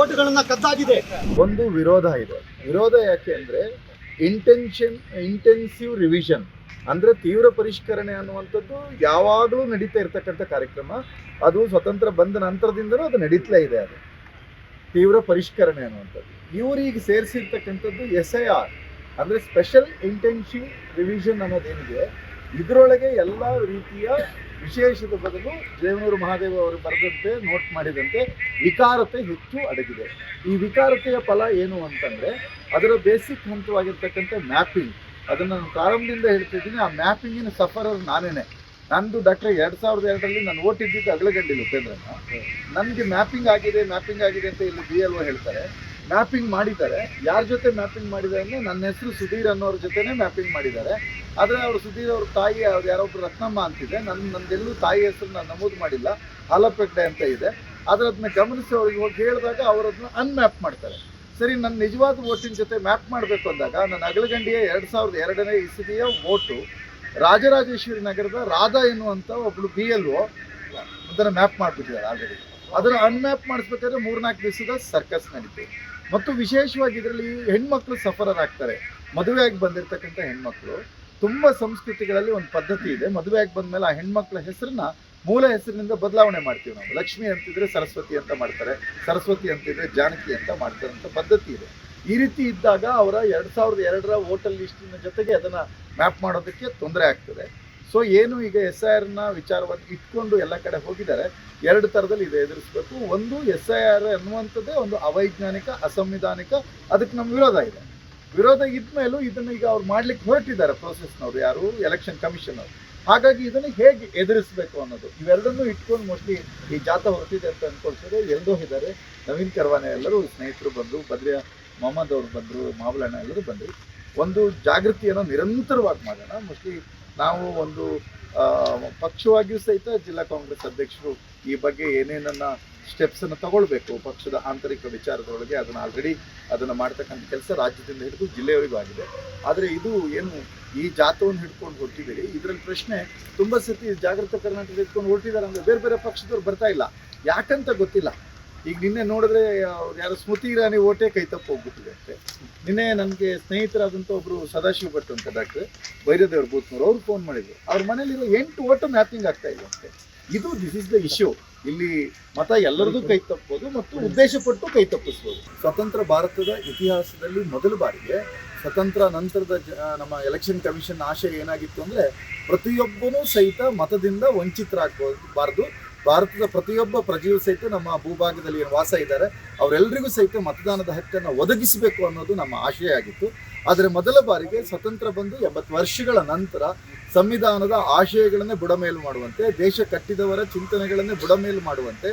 ಓಟುಗಳನ್ನು ಕದ್ದಾಗಿದೆ. ಒಂದು ವಿರೋಧ ಇದೆ. ವಿರೋಧ ಯಾಕೆ ಅಂದರೆ ಇಂಟೆನ್ಸಿವ್ ರಿವಿಷನ್ ಅಂದರೆ ತೀವ್ರ ಪರಿಷ್ಕರಣೆ ಅನ್ನುವಂಥದ್ದು ಯಾವಾಗಲೂ ನಡೀತಾ ಇರ್ತಕ್ಕಂಥ ಕಾರ್ಯಕ್ರಮ. ಅದು ಸ್ವತಂತ್ರ ಬಂದ ನಂತರದಿಂದಲೂ ಅದು ನಡೀತಲೇ ಇದೆ. ಅದು ತೀವ್ರ ಪರಿಷ್ಕರಣೆ ಅನ್ನುವಂಥದ್ದು ಇವರಿಗೆ ಸೇರಿಸಿರ್ತಕ್ಕಂಥದ್ದು SIR ಅಂದರೆ ಸ್ಪೆಷಲ್ ಇಂಟೆನ್ಸಿವ್ ರಿವಿಷನ್ ಅನ್ನೋದೇನಿದೆ, ಇದರೊಳಗೆ ಎಲ್ಲ ರೀತಿಯ ವಿಶೇಷದ ಬದಲು ದೇವನೂರು ಮಹಾದೇವ ಅವರು ಬರೆದಂತೆ ನೋಟ್ ಮಾಡಿದಂತೆ ವಿಕಾರತೆ ಹೆಚ್ಚು ಅಡಗಿದೆ. ಈ ವಿಕಾರತೆಯ ಫಲ ಏನು ಅಂತಂದರೆ ಅದರ ಬೇಸಿಕ್ ಹಂತವಾಗಿರ್ತಕ್ಕಂಥ ಮ್ಯಾಪಿಂಗ್. ಅದನ್ನು ನಾನು ಪ್ರಾರಂಭದಿಂದ ಹೇಳ್ತಿದ್ದೀನಿ. ಆ ಮ್ಯಾಪಿಂಗಿನ ಸಫರರ್ ನಾನೇನೆ. ನಂದು ಡಾಕ್ಟರ್ 2002ರಲ್ಲಿ ನಾನು ಓಟಿದ್ದಿದ್ದು ಅಗ್ಲಗಂಡಿಲಿ ಉಪೇಂದ್ರನ. ನನಗೆ ಮ್ಯಾಪಿಂಗ್ ಆಗಿದೆ ಅಂತ ಇಲ್ಲಿ BLO ಹೇಳ್ತಾರೆ. ಮ್ಯಾಪಿಂಗ್ ಮಾಡಿದ್ದಾರೆ. ಯಾರ ಜೊತೆ ಮ್ಯಾಪಿಂಗ್ ಮಾಡಿದ್ದಾರೆ ಅಂದರೆ ನನ್ನ ಹೆಸರು ಸುಧೀರ್ ಅನ್ನೋರ ಜೊತೆನೇ ಮ್ಯಾಪಿಂಗ್ ಮಾಡಿದ್ದಾರೆ. ಆದರೆ ಅವರು ಸುಧೀರ್ ಅವ್ರ ತಾಯಿ ಅವ್ರು ಯಾರೊಬ್ರು ರತ್ನಮ್ಮ ಅಂತಿದೆ. ನಂದೆಲ್ಲೂ ತಾಯಿ ಹೆಸರು ನಾನು ನಮೂದು ಮಾಡಿಲ್ಲ, ಹಾಲಪೆಟ್ಟೆ ಅಂತ ಇದೆ. ಆದರೆ ಅದನ್ನ ಗಮನಿಸಿ ಅವ್ರಿಗೆ ಹೋಗಿ ಹೇಳಿದಾಗ ಅವರು ಅದನ್ನ ಅನ್ಮ್ಯಾಪ್ ಮಾಡ್ತಾರೆ. ಸರಿ, ನನ್ನ ನಿಜವಾದ ವೋಟಿನ ಜೊತೆ ಮ್ಯಾಪ್ ಮಾಡಬೇಕು ಅಂದಾಗ ನನ್ನ ಅಗಲಗಂಡಿಯ 2002ನೇ ಇಸವಿಯ ವೋಟು ರಾಜರಾಜೇಶ್ವರಿ ನಗರದ ರಾಧಾ ಎನ್ನುವಂಥ ಒಬ್ಬಳು BLO ಅದನ್ನು ಮ್ಯಾಪ್ ಮಾಡಿಬಿಟ್ಟಿದ್ದಾರೆ ಆಲ್ರೆಡಿ. ಅದನ್ನು ಅನ್ಮ್ಯಾಪ್ ಮಾಡಿಸ್ಬೇಕಾದ್ರೆ 3-4 ದಿವಸದ ಸರ್ಕಸ್ ನಡೀತು. ಮತ್ತು ವಿಶೇಷವಾಗಿ ಇದರಲ್ಲಿ ಹೆಣ್ಮಕ್ಳು ಸಫರರ್ ಆಗ್ತಾರೆ. ಮದುವೆಯಾಗಿ ಬಂದಿರತಕ್ಕಂಥ ಹೆಣ್ಮಕ್ಳು, ತುಂಬ ಸಂಸ್ಕೃತಿಗಳಲ್ಲಿ ಒಂದು ಪದ್ಧತಿ ಇದೆ, ಮದುವೆಯಾಗಿ ಬಂದಮೇಲೆ ಆ ಹೆಣ್ಮಕ್ಳ ಹೆಸರನ್ನ ಮೂಲ ಹೆಸರಿನಿಂದ ಬದಲಾವಣೆ ಮಾಡ್ತೀವಿ ನಾವು. ಲಕ್ಷ್ಮಿ ಅಂತಿದ್ರೆ ಸರಸ್ವತಿ ಅಂತ ಮಾಡ್ತಾರೆ, ಸರಸ್ವತಿ ಅಂತಿದ್ರೆ ಜಾನಕಿ ಅಂತ ಮಾಡ್ತಾರೆ ಅಂತ ಪದ್ಧತಿ ಇದೆ. ಈ ರೀತಿ ಇದ್ದಾಗ ಅವರ 2002ರ ವೋಟರ್ ಲಿಸ್ಟಿನ ಜೊತೆಗೆ ಅದನ್ನು ಮ್ಯಾಪ್ ಮಾಡೋದಕ್ಕೆ ತೊಂದರೆ ಆಗ್ತದೆ. ಸೊ ಏನು ಈಗ SIRನ ವಿಚಾರವಾಗಿ ಇಟ್ಕೊಂಡು ಎಲ್ಲ ಕಡೆ ಹೋಗಿದ್ದಾರೆ. 2 ಥರದಲ್ಲಿ ಇದೆ ಎದುರಿಸಬೇಕು. ಒಂದು SIR ಅನ್ನುವಂಥದ್ದೇ ಒಂದು ಅವೈಜ್ಞಾನಿಕ, ಅಸಂವಿಧಾನಿಕ, ಅದಕ್ಕೆ ನಮ್ಮ ವಿರೋಧ ಇದೆ. ವಿರೋಧ ಇದ್ಮೇಲೂ ಇದನ್ನು ಈಗ ಅವ್ರು ಮಾಡ್ಲಿಕ್ಕೆ ಹೊರಟಿದ್ದಾರೆ ಪ್ರೋಸೆಸ್ನವರು, ಯಾರು ಎಲೆಕ್ಷನ್ ಕಮಿಷನ್ ಅವರು. ಹಾಗಾಗಿ ಇದನ್ನು ಹೇಗೆ ಎದುರಿಸಬೇಕು ಅನ್ನೋದು ಇವೆರಡನ್ನೂ ಇಟ್ಕೊಂಡು ಮೋಸ್ಟ್ಲಿ ಈ ಜಾಥಾ ಹೊರಟಿದೆ ಅಂತ ಅಂದ್ಕೊಳ್ತಾರೆ. ಎಲ್ಲರೂ ಇದ್ದಾರೆ, ನವೀನ್ ಕರ್ವಾನೆ ಎಲ್ಲರೂ ಸ್ನೇಹಿತರು ಬಂದರು, ಬದ್ರಿಯಾ ಮೊಹಮ್ಮದ್ ಅವರು ಬಂದರು, ಮಾವಲಣ್ಣ ಎಲ್ಲರೂ ಬಂದರು. ಒಂದು ಜಾಗೃತಿಯನ್ನು ನಿರಂತರವಾಗಿ ಮಾಡೋಣ. ಮೋಸ್ಟ್ಲಿ ನಾವು ಒಂದು ಪಕ್ಷವಾಗಿಯೂ ಸಹಿತ ಜಿಲ್ಲಾ ಕಾಂಗ್ರೆಸ್ ಅಧ್ಯಕ್ಷರು ಈ ಬಗ್ಗೆ ಏನೇನನ್ನ ಸ್ಟೆಪ್ಸನ್ನು ತಗೊಳ್ಬೇಕು ಪಕ್ಷದ ಆಂತರಿಕ ವಿಚಾರದೊಳಗೆ ಅದನ್ನು ಆಲ್ರೆಡಿ ಅದನ್ನು ಮಾಡ್ತಕ್ಕಂಥ ಕೆಲಸ ರಾಜ್ಯದಿಂದ ಹಿಡಿದು ಜಿಲ್ಲೆಯವರೆಗೂ ಆಗಿದೆ. ಆದರೆ ಇದು ಏನು ಈ ಜಾಥವನ್ನು ಹಿಡ್ಕೊಂಡು ಹೊರಟಿದ್ದೀರಿ, ಇದರಲ್ಲಿ ಪ್ರಶ್ನೆ ತುಂಬ ಸತಿ ಜಾಗೃತ ಕರ್ನಾಟಕ ಹಿಡ್ಕೊಂಡು ಹೊರಟಿದ್ದಾರೆ ಅಂದರೆ ಬೇರೆ ಬೇರೆ ಪಕ್ಷದವ್ರು ಬರ್ತಾ ಇಲ್ಲ, ಯಾಕಂತ ಗೊತ್ತಿಲ್ಲ. ಈಗ ನಿನ್ನೆ ನೋಡಿದ್ರೆ ಯಾರು ಸ್ಮೃತಿ ಇರಾನಿ ಓಟೇ ಕೈ ತಪ್ಪು ಹೋಗ್ಬಿಟ್ಟಿದೆ ಅಂತೆ. ನಿನ್ನೆ ನನಗೆ ಸ್ನೇಹಿತರಾದಂಥ ಒಬ್ಬರು ಸದಾಶಿವ ಭಟ್ ಅಂತ ಡಾಕ್ಟ್ರ್ ಭೈರದೇವ್ರ ಬೂತ್ನವ್ರು, ಅವ್ರು ಫೋನ್ ಮಾಡಿದ್ರು, ಅವ್ರ ಮನೇಲಿರೋ 8 ಓಟು ಮ್ಯಾಪಿಂಗ್ ಆಗ್ತಾ ಇಲ್ಲ ಅಂತೆ. This is the issue. ಇಲ್ಲಿ ಮತ ಎಲ್ಲರದು ಕೈ ತಪ್ಪಬಹುದು ಮತ್ತು ಉದ್ದೇಶಪಟ್ಟು ಕೈ ತಪ್ಪಿಸ್ಬೋದು. ಸ್ವತಂತ್ರ ಭಾರತದ ಇತಿಹಾಸದಲ್ಲಿ ಮೊದಲ ಬಾರಿಗೆ ಸ್ವತಂತ್ರ ನಂತರದ ನಮ್ಮ ಎಲೆಕ್ಷನ್ ಕಮಿಷನ್ ಆಶಯ ಏನಾಗಿತ್ತು ಅಂದರೆ ಪ್ರತಿಯೊಬ್ಬನೂ ಸಹಿತ ಮತದಿಂದ ವಂಚಿತರಾಗಬಾರ್ದು. ಭಾರತದ ಪ್ರತಿಯೊಬ್ಬ ಪ್ರಜೆಯೂ ಸಹಿತ ನಮ್ಮ ಭೂಭಾಗದಲ್ಲಿ ಏನು ವಾಸ ಇದ್ದಾರೆ ಅವರೆಲ್ಲರಿಗೂ ಸಹಿತ ಮತದಾನದ ಹಕ್ಕನ್ನು ಒದಗಿಸಬೇಕು ಅನ್ನೋದು ನಮ್ಮ ಆಶಯ ಆಗಿತ್ತು. ಆದರೆ ಮೊದಲ ಬಾರಿಗೆ ಸ್ವತಂತ್ರ ಬಂದು 80 ವರ್ಷಗಳ ನಂತರ ಸಂವಿಧಾನದ ಆಶಯಗಳನ್ನೇ ಬುಡಮೇಲು ಮಾಡುವಂತೆ, ದೇಶ ಕಟ್ಟಿದವರ ಚಿಂತನೆಗಳನ್ನೇ ಬುಡಮೇಲು ಮಾಡುವಂತೆ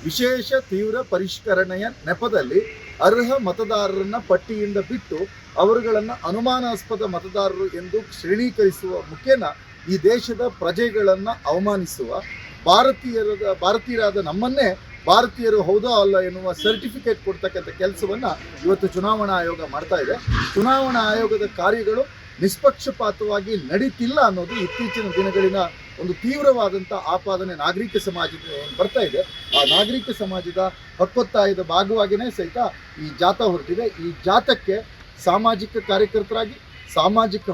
ವಿಶೇಷ ತೀವ್ರ ಪರಿಷ್ಕರಣೆಯ ನೆಪದಲ್ಲಿ ಅರ್ಹ ಮತದಾರರನ್ನ ಪಟ್ಟಿಯಿಂದ ಬಿಟ್ಟು ಅವರುಗಳನ್ನು ಅನುಮಾನಾಸ್ಪದ ಮತದಾರರು ಎಂದು ಶ್ರೇಣೀಕರಿಸುವ ಮುಖೇನ ಈ ದೇಶದ ಪ್ರಜೆಗಳನ್ನು ಅವಮಾನಿಸುವ, ಭಾರತೀಯರಾದ ನಮ್ಮನ್ನೇ ಭಾರತೀಯರು ಹೌದಾ ಅಲ್ಲ ಎನ್ನುವ ಸರ್ಟಿಫಿಕೇಟ್ ಕೊಡ್ತಕ್ಕಂಥ ಕೆಲಸವನ್ನು ಇವತ್ತು ಚುನಾವಣಾ ಆಯೋಗ ಮಾಡ್ತಾ ಇದೆ. ಚುನಾವಣಾ ಆಯೋಗದ ಕಾರ್ಯಗಳು ನಿಷ್ಪಕ್ಷಪಾತವಾಗಿ ನಡೀತಿಲ್ಲ ಅನ್ನೋದು ಇತ್ತೀಚಿನ ದಿನಗಳಿನ ಒಂದು ತೀವ್ರವಾದಂಥ ಆಪಾದನೆ ನಾಗರಿಕ ಸಮಾಜದ ಬರ್ತಾ ಇದೆ. ಆ ನಾಗರಿಕ ಸಮಾಜದ ಹಕ್ಕೊತ್ತಾಯದ ಭಾಗವಾಗಿಯೇ ಸಹಿತ ಈ ಜಾಥಾ ಹೊರಟಿದೆ. ಈ ಜಾಥಾಕ್ಕೆ ಸಾಮಾಜಿಕ ಕಾರ್ಯಕರ್ತರಾಗಿ, ಸಾಮಾಜಿಕ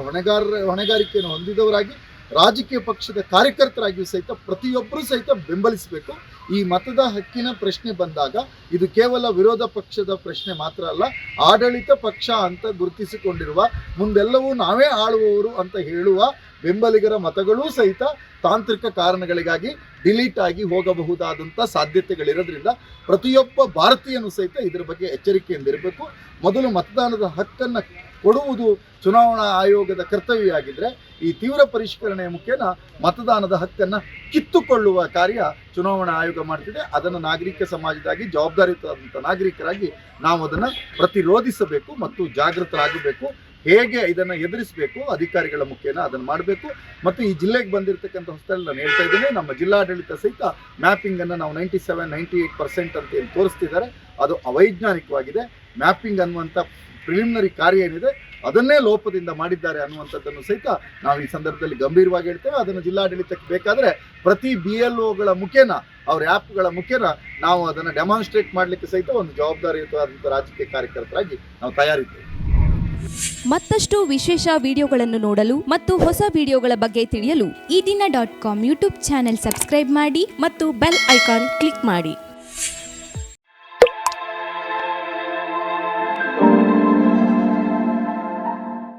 ಹೊಣೆಗಾರಿಕೆಯನ್ನು ಹೊಂದಿದವರಾಗಿ, ರಾಜಕೀಯ ಪಕ್ಷದ ಕಾರ್ಯಕರ್ತರಾಗಿಯೂ ಸಹಿತ ಪ್ರತಿಯೊಬ್ಬರೂ ಸಹಿತ ಬೆಂಬಲಿಸಬೇಕು. ಈ ಮತದ ಹಕ್ಕಿನ ಪ್ರಶ್ನೆ ಬಂದಾಗ ಇದು ಕೇವಲ ವಿರೋಧ ಪಕ್ಷದ ಪ್ರಶ್ನೆ ಮಾತ್ರ ಅಲ್ಲ, ಆಡಳಿತ ಪಕ್ಷ ಅಂತ ಗುರುತಿಸಿಕೊಂಡಿರುವ, ಮುಂದೆಲ್ಲವೂ ನಾವೇ ಆಳುವವರು ಅಂತ ಹೇಳುವ ಬೆಂಬಲಿಗರ ಮತಗಳೂ ಸಹಿತ ತಾಂತ್ರಿಕ ಕಾರಣಗಳಿಗಾಗಿ ಡಿಲೀಟ್ ಆಗಿ ಹೋಗಬಹುದಾದಂಥ ಸಾಧ್ಯತೆಗಳಿರೋದ್ರಿಂದ ಪ್ರತಿಯೊಬ್ಬ ಭಾರತೀಯನೂ ಸಹಿತ ಇದರ ಬಗ್ಗೆ ಎಚ್ಚರಿಕೆಯಿಂದಿರಬೇಕು. ಮೊದಲು ಮತದಾನದ ಹಕ್ಕನ್ನು ಕೊಡುವುದು ಚುನಾವಣಾ ಆಯೋಗದ ಕರ್ತವ್ಯ ಆಗಿದ್ದರೆ ಈ ತೀವ್ರ ಪರಿಷ್ಕರಣೆಯ ಮುಖೇನ ಮತದಾನದ ಹಕ್ಕನ್ನು ಕಿತ್ತುಕೊಳ್ಳುವ ಕಾರ್ಯ ಚುನಾವಣಾ ಆಯೋಗ ಮಾಡ್ತಿದೆ. ಅದನ್ನು ನಾಗರಿಕ ಸಮಾಜದಾಗಿ ಜವಾಬ್ದಾರಿಯುತವಾದಂಥ ನಾಗರಿಕರಾಗಿ ನಾವು ಅದನ್ನು ಪ್ರತಿರೋಧಿಸಬೇಕು ಮತ್ತು ಜಾಗೃತರಾಗಬೇಕು. ಹೇಗೆ ಇದನ್ನು ಎದುರಿಸಬೇಕು ಅಧಿಕಾರಿಗಳ ಮುಖೇನ ಅದನ್ನು ಮಾಡಬೇಕು. ಮತ್ತು ಈ ಜಿಲ್ಲೆಗೆ ಬಂದಿರತಕ್ಕಂಥ ಹೊಸದಲ್ಲಿ ನಾನು ಹೇಳ್ತಾ ಇದ್ದೇನೆ, ನಮ್ಮ ಜಿಲ್ಲಾಡಳಿತ ಸಹಿತ ಮ್ಯಾಪಿಂಗನ್ನು ನಾವು 97-98% ಅಂತ ಏನು ತೋರಿಸ್ತಿದ್ದಾರೆ ಅದು ಅವೈಜ್ಞಾನಿಕವಾಗಿದೆ. ಮ್ಯಾಪಿಂಗ್ ಅನ್ನುವಂಥ ಪ್ರಿಲಿಮಿನರಿ ಕಾರ್ಯ ಏನಿದೆ ಅದನ್ನೇ ಲೋಪದಿಂದ ಮಾಡಿದ್ದಾರೆ ಅನ್ನುವಂಥದ್ದನ್ನು ಸಹಿತ ನಾವು ಈ ಸಂದರ್ಭದಲ್ಲಿ ಗಂಭೀರವಾಗಿ ಹೇಳ್ತೇವೆ. ಅದನ್ನು ಜಿಲ್ಲಾಡಳಿತಕ್ಕೆ ಬೇಕಾದರೆ ಪ್ರತಿ BLOಗಳ ಮುಖೇನ, ಅವ್ರ ಆ್ಯಪ್ಗಳ ಮುಖೇನ ನಾವು ಅದನ್ನು ಡೆಮಾನ್ಸ್ಟ್ರೇಟ್ ಮಾಡಲಿಕ್ಕೆ ಸಹಿತ ಒಂದು ಜವಾಬ್ದಾರಿಯುತವಾದಂಥ ರಾಜಕೀಯ ಕಾರ್ಯಕರ್ತರಾಗಿ ನಾವು ತಯಾರಿದ್ದೇವೆ. ಮತ್ತಷ್ಟು ವಿಶೇಷ ವಿಡಿಯೋಗಳನ್ನು ನೋಡಲು ಮತ್ತು ಹೊಸ ವಿಡಿಯೋಗಳ ಬಗ್ಗೆ ತಿಳಿಯಲು ಈ ದಿನ .com ಯೂಟ್ಯೂಬ್ ಚಾನೆಲ್ ಸಬ್ಸ್ಕ್ರೈಬ್ ಮಾಡಿ ಮತ್ತು ಬೆಲ್ ಐಕಾನ್ ಕ್ಲಿಕ್ ಮಾಡಿ.